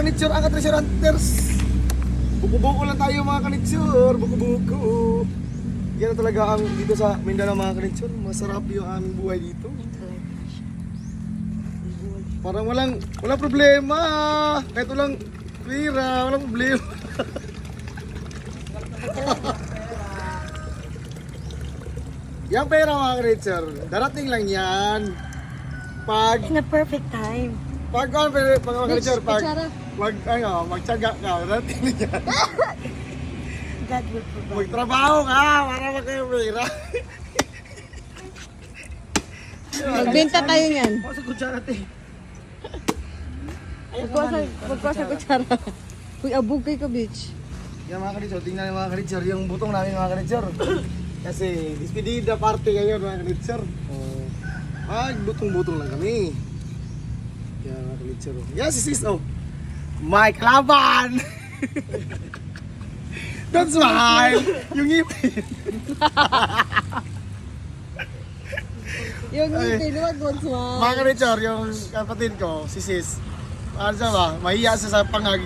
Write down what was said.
Kanitsure ang Treasure Hunters. Buko-buko lang tayo mga kanitsure. Buko-buko. Yan talaga ang dito sa Mindanao mga kanitsure. Masarap yung aming buhay dito. Parang walang problema. Kahit walang pera, walang problema. Yang pera mga kanitsure, darating lang yan. Pag In a perfect time. Pag mga kanitsure, pag kutsara. magtyaga ka, darating lang yan. God will provide. Magtrabaho ka para magkapera. Magbenta tayo niyan. Ako sa kutsara te. Magkuha sa kutsara. Uy, abog kay ka, bitch. Yan mga kanitsure, tingnan mga kanitsure, yung butong namin mga kanitsure. Kasi despedida party ngayon mga kanitsure. Butong-butong lang kami. Yan mga kanitsure. Yan si sis, oh. May kalaban! Don't smile! Yung ngipin. Yung ngipin, wag mo Mga kanitsure, yung kapatid ko, si sis. Ano siya ba? Mahiya siya sa pangagi.